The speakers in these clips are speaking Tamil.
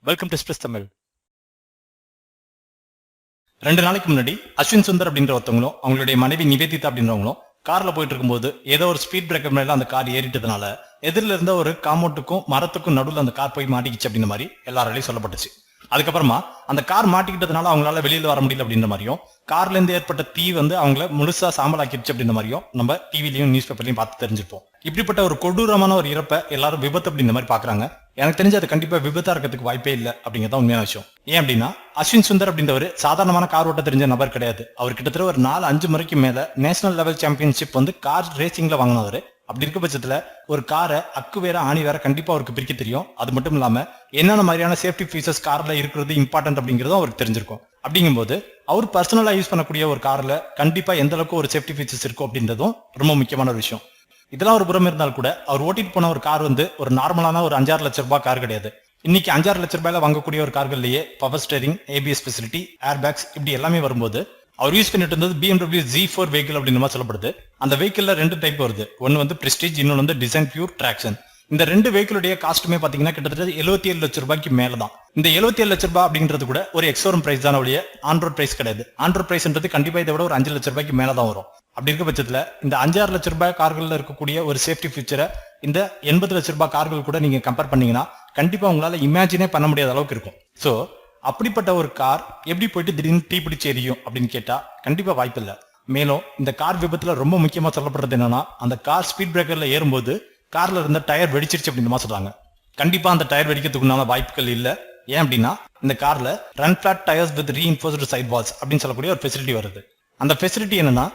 Welcome to express Tamil. 2 நாளைக்கு முன்னாடி அஸ்வின் சுந்தர் அப்படின்ற ஒருத்தவங்களும் அவங்களுடைய மனைவி நிவேதிதா அப்படின்றவங்களும் கார்ல போயிட்டு இருக்கும்போது ஏதோ ஒரு ஸ்பீட் பிரேக்கர் மேல அந்த கார் ஏறிட்டதுனால எதிரில இருந்த ஒரு காம்பவுண்டுக்கும் மரத்துக்கும் நடுவில் அந்த கார் போய் மாட்டிக்கிச்சு அப்படின்ற மாதிரி எல்லாராலையும் சொல்லப்பட்டுச்சு. அதுக்கப்புறமா அந்த கார் மாட்டிக்கிட்டதுனால அவங்களால வெளியில வர முடியல அப்படின்ற மாதிரியும், கார்ல இருந்து ஏற்பட்ட தீ அவங்கள முழுசா சாம்பலாக்கிடுச்சு அப்படின்ற மாதிரியும் நம்ம டிவிலையும் நியூஸ் பேப்பர்லையும் பார்த்து தெரிஞ்சிருப்போம். இப்படிப்பட்ட ஒரு கொடூரமான ஒரு இறப்பை எல்லாரும் விபத்து அப்படின்ற மாதிரி பாக்குறாங்க. எனக்கு தெரிஞ்சு அது கண்டிப்பா விபத்தா இருக்கிறதுக்கு வாய்ப்பே இல்லை அப்படிங்கிறத உண்மையான விஷயம். ஏன் அப்படின்னா அஸ்வின் சுந்தர் அப்படின்றவர் சாதாரணமான கார் ஓட்ட தெரிஞ்ச நபர் கிடையாது. அவர் கிட்டத்தட்ட ஒரு 4-5 முறைக்கு மேல நேஷனல் லெவல் சாம்பியன்ஷிப் கார் ரேசிங்ல வாங்கினவர். அப்படி இருக்க பட்சத்துல ஒரு காரை அக்கு வேற ஆணி வேற கண்டிப்பா அவருக்கு பிரிக்க தெரியும். அது மட்டும் இல்லாம என்னென்ன மாதிரியான சேஃப்டி ஃபீச்சர்ஸ் கார்ல இருக்கிறது இம்பார்ட்டன்ட் அப்படிங்கிறதும் அவருக்கு தெரிஞ்சிருக்கும். அப்படிங்கும்போது அவர் பர்சனலா யூஸ் பண்ணக்கூடிய ஒரு கார்ல கண்டிப்பா எந்த அளவுக்கு ஒரு சேஃப்டி ஃபீச்சர்ஸ் இருக்கும் அப்படின்றதும் ரொம்ப முக்கியமான ஒரு விஷயம். இதெல்லாம் ஒரு புறம் இருந்தால் கூட அவர் ஓட்டிட்டு போன ஒரு கார் ஒரு நார்மலான ஒரு 5-6 லட்சம் ரூபாய் கார் கிடையாது. இன்னைக்கு 5-6 லட்சம் ரூபாயில வாங்கக்கூடிய ஒரு கார்கள்லயே power steering, ABS facility, air bags இப்படி எல்லாமே வரும்போது அவர் யூஸ் பண்ணிட்டு இருந்தது BMW Z4 வெஹிக்கிள் அப்படின்னு மாதிரி சொல்லப்படுது. அந்த வெஹிக்கிள்ல 2 டைப் வருது. ஒன்னு பிரஸ்டீஜ், இன்னொன்னு டிசைன் பியூர் ட்ராக்ஷன். இந்த 2 வெஹிக்கிளுடைய காஸ்ட்டுமே பாத்தீங்கன்னா கிட்டத்தட்ட 77 லட்சம் ரூபாய்க்கு மேலதான். இந்த 77 லட்சம் ரூபாய் அப்படின்றது கூட ஒரு எக்ஸோரம் பிரைஸ் தான் ஒழிய ஆன்ரோட் பிரைஸ் கிடையாது. ஆன்ரோட் பிரைஸ்ன்றது கண்டிப்பா இதை விட ஒரு 5 லட்சம் ரூபாய்க்கு மேலதான் வரும். அப்படி இருக்க பட்சத்துல இந்த 5-6 லட்சம் ரூபாய் கார்கள்ல இருக்கக்கூடிய ஒரு சேஃப்டி ஃபீச்சரை இந்த 80 லட்சம் ரூபாய் கார்கள் கூட நீங்க கம்பேர் பண்ணீங்கன்னா கண்டிப்பா உங்களால இமேஜினே பண்ண முடியாத அளவுக்கு இருக்கும். சோ அப்படிப்பட்ட ஒரு கார் எப்படி போயிட்டு திடீர்னு தீப்பிடிச்சு எரியும் அப்படின்னு கேட்டா கண்டிப்பா வாய்ப்பு இல்லை. மேலும் இந்த கார் விபத்துல ரொம்ப முக்கியமா சொல்லப்படுறது என்னன்னா, அந்த கார் ஸ்பீட் பிரேக்கர்ல ஏறும்போது கார்ல இருந்த டயர் வெடிச்சிருச்சு அப்படின்னு மாதிரி சொல்றாங்க. கண்டிப்பா அந்த டயர் வெடிக்கிறதுக்குண்டான வாய்ப்புகள் இல்லை. ஏன் அப்படின்னா இந்த கார்ல run flat tyres with reinforced side walls அப்படின்னு சொல்லக்கூடிய ஒரு ஃபெசிலிட்டி வருது. அந்த ஃபெசிலிட்டி என்னன்னா,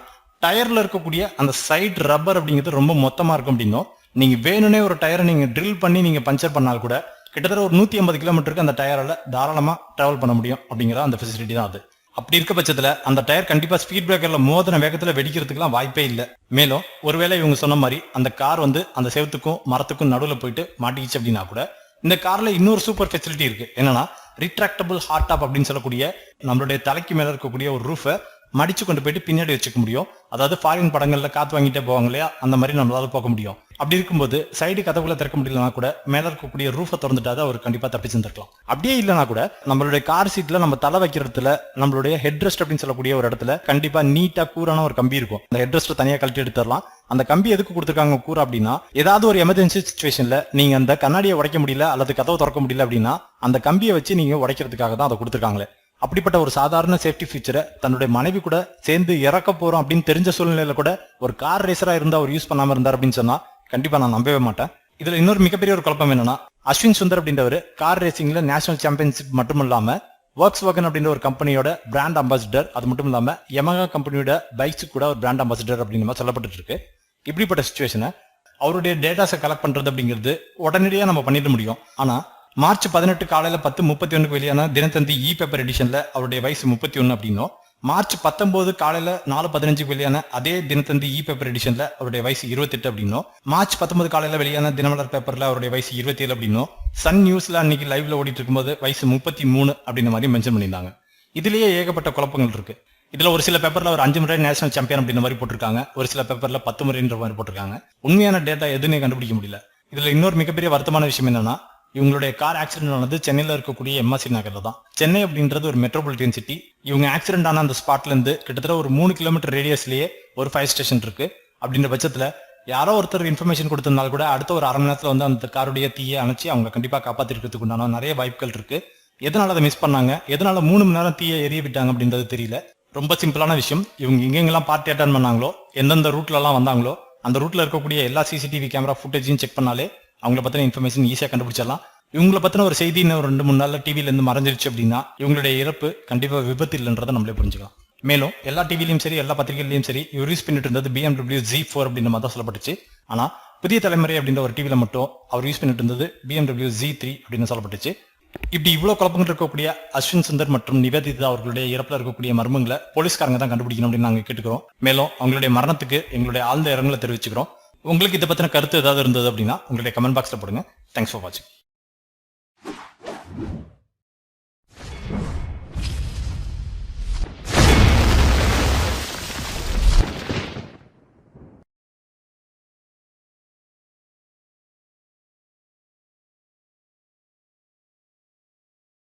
டயர்ல இருக்கக்கூடிய அந்த சைட் ரப்பர் அப்படிங்கிறது ரொம்ப மொத்தமா இருக்கும் அப்படின்னும், நீங்க வேணும்னே ஒரு டயரை நீங்க ட்ரில் பண்ணி நீங்க பஞ்சர் பண்ணால் கூட கிட்டத்தட்ட ஒரு 150 கிலோமீட்டருக்கு அந்த டயரால தாராளமா டிராவல் பண்ண முடியும் அப்படிங்கிற அந்த ஃபெசிலிட்டி தான் அது. அப்படி இருக்க பட்சத்துல அந்த டயர் கண்டிப்பா ஸ்பீட் பிரேக்கர்ல மோதின வேகத்துல வெடிக்கிறதுக்குலாம் வாய்ப்பே இல்லை. மேலும் ஒருவேளை இவங்க சொன்ன மாதிரி அந்த கார் அந்த செவத்துக்கும் மரத்துக்கும் நடுவில் போயிட்டு மாட்டிக்கிச்சு அப்படின்னா கூட இந்த கார்ல இன்னொரு சூப்பர் ஃபெசிலிட்டி இருக்கு. என்னன்னா ரிட்ராக்டபிள் ஹார்ட் டாப் அப்படின்னு சொல்லக்கூடிய நம்மளுடைய தலைக்கு மேல இருக்கக்கூடிய ஒரு ரூஃபை மடிச்சு கொண்டு போயிட்டு பின்னாடி வச்சுக்க முடியும். அதாவது ஃபாரின் படங்கள்ல காத்து வாங்கிட்டே போவாங்க இல்லையா, அந்த மாதிரி நம்மளால போக முடியும். அப்படி இருக்கும்போது சைடு கதவுல திறக்க முடியலனா கூட மேல இருக்கக்கூடிய ரூஃபை திறந்துட்டாதான் அவர் கண்டிப்பா தப்பிச்சு இருந்திருக்கலாம். அப்படியே இல்லைனா கூட நம்மளுடைய கார் சீட்ல நம்ம தலை வைக்கிற இடத்துல நம்மளுடைய ஹெட் ரெஸ்ட் அப்படின்னு சொல்லக்கூடிய ஒரு இடத்துல கண்டிப்பா நீட்டா கூரான ஒரு கம்பி இருக்கும். அந்த ஹெட் ரெஸ்ட் தனியா கழட்டி எடுத்துடலாம். அந்த கம்பி எதுக்கு கொடுத்துருக்காங்க கூரா அப்படின்னா, ஏதாவது ஒரு எமர்ஜென்சி சிச்சுவேஷன்ல நீங்க அந்த கண்ணாடியை உடைக்க முடியல அல்லது கதவை திறக்க முடியல அப்படின்னா அந்த கம்பியை வச்சு நீங்க உடைக்கிறதுக்காக தான் அதை கொடுத்துருக்காங்களே. அப்படிப்பட்ட ஒரு சாதாரண சேஃப்டி ஃபீச்சரை தன்னுடைய மனைவி கூட சேர்ந்து இறக்க போறோம் அப்படின்னு தெரிஞ்ச சூழ்நிலையில கூட ஒரு கார் ரேசரா இருந்தா அவர் யூஸ் பண்ணாம இருந்தார் அப்படின்னு சொன்னா கண்டிப்பா நான் நம்பவே மாட்டேன். இதுல இன்னொரு மிகப்பெரிய ஒரு குழப்பம் என்னன்னா, அஸ்வின் சுந்தர் அப்படின்றவர் கார் ரேசிங்ல நேஷனல் சாம்பியன்ஷிப் மட்டும் இல்லாம ஒர்க்ஸ் வாகன் அப்படின்ற ஒரு கம்பெனியோட பிராண்ட் அம்பாசிடர், அது மட்டும் இல்லாம யமஹா கம்பெனியோட பைக்ஸ் கூட ஒரு பிராண்ட் அம்பாசிடர் அப்படின்ற மாதிரி சொல்லப்பட்டு இருக்கு. இப்படிப்பட்ட சிச்சுவேஷனை அவருடைய டேட்டாஸை கலெக்ட் பண்றது அப்படிங்கிறது உடனடியா நம்ம பண்ணிட முடியும். ஆனா மார்ச் 18 காலையில 10:31 வெளியான தினத்தந்தி பேப்பர் எடிஷன்ல அவருடைய வயசு 31 அப்படின்னும், மார்ச் 19 காலையில 4:15 வெளியான அதே தினத்தந்தி பேப்பர் எடிஷன்ல அவருடைய வயசு 28 அப்படின்னும், மார்ச் 19 காலையில வெளியான தினமலர் பேப்பர்ல அவருடைய வயசு 27 அப்படின்னும், சன் நியூஸ்ல அன்னைக்கு லைவ்ல ஓடிட்டு இருக்கும்போது வயசு 33 அப்படின்ற மாதிரி மென்ஷன் பண்ணியிருந்தாங்க. இதுலயே ஏகப்பட்ட குழப்பங்கள் இருக்கு. இதுல ஒரு சில பேப்பர்ல ஒரு 5 முறை நேஷனல் சாம்பியன் அப்படின்ற மாதிரி போட்டிருக்காங்க. ஒரு சில பேப்பர்ல 10 முறைன்ற மாதிரி போட்டிருக்காங்க. உண்மையான டேட்டா எதுவுமே கண்டுபிடிக்க முடியல. இதுல இன்னொரு மிகப்பெரிய வருத்தமான விஷயம் என்னன்னா, இவங்களுடைய கார் ஆக்சிடென்ட் ஆனது சென்னையில இருக்கக்கூடிய MRC நகர்ல தான். சென்னை அப்படின்றது ஒரு மெட்ரோபாலிட்டன் சிட்டி. இவங்க ஆக்சிடென்ட் ஆன அந்த ஸ்பாட்ல இருந்து கிட்டத்தட்ட ஒரு 3 கிலோமீட்டர் ரேடியஸ்லயே ஒரு ஃபயர் ஸ்டேஷன் இருக்கு. அப்படின்ற பட்சத்துல யாரோ ஒருத்தர் இன்ஃபர்மேஷன் கொடுத்திருந்தாலும் கூட அடுத்த ஒரு 1/2 மணி நேரத்துல அந்த காருடைய தீயை அணைச்சி அவங்க கண்டிப்பா காப்பாத்திருக்கிறதுக்கு உண்டான நிறைய வாய்ப்புகள் இருக்கு. எதனால அதை மிஸ் பண்ணாங்க, எதனால 3 மணி நேரம் தீயை எரிய விட்டாங்க அப்படின்றது தெரியல. ரொம்ப சிம்பிளான விஷயம். இவங்க எங்கெங்கெல்லாம் பார்ட்டி அட்டன் பண்ணாங்களோ, எந்தெந்த ரூட்ல எல்லாம் வந்தாங்களோ அந்த ரூட்ல இருக்கக்கூடிய எல்லா CCTV கேமரா ஃபுட்டேஜையும் செக் பண்ணாலே அவங்களை பத்தின இன்ஃபர்மேஷன் ஈஸியா கண்டுபிடிச்சிடலாம். இவங்களை பத்தின ஒரு செய்தி இன்னும் 2-3 நாள்ல டிவில இருந்து மறைஞ்சிருச்சு அப்படின்னா இவங்களுடைய இறப்பு கண்டிப்பா விபத்து இல்லைன்றதை நம்மளே புரிஞ்சுக்கலாம். மேலும் எல்லா டிவிலையும் சரி எல்லா பத்திரிகையிலையும் சரி இவர் யூஸ் பண்ணிட்டு இருந்தது BMW Z4 அப்படின்ற மாதிரி தான் சொல்லப்பட்டுச்சு. ஆனா புதிய தலைமுறை அப்படின்ற ஒரு டிவில மட்டும் அவர் யூஸ் பண்ணிட்டு இருந்தது BMW Z3 அப்படின்னு சொல்லப்பட்டுச்சு. இப்படி இவ்வளவு குழப்பங்கள் இருக்கக்கூடிய அஸ்வின் சுந்தர் மற்றும் நிவேதிதா அவர்களுடைய இறப்புல இருக்கக்கூடிய மர்மங்களை போலீஸ்காரங்க தான் கண்டுபிடிக்கணும் அப்படின்னு நாங்க கேட்டுக்கிறோம். மேலும் அவங்களுடைய மரணத்துக்கு எங்களுடைய ஆழ்ந்த இரங்கலை தெரிவிச்சுக்கிறோம். உங்களுக்கு இதை பத்தின கருத்து ஏதாவது இருந்தது அப்படின்னா உங்களுடைய கமெண்ட் பாக்ஸ்ல போடுங்க. தேங்க்ஸ் ஃபார் வாட்சிங்.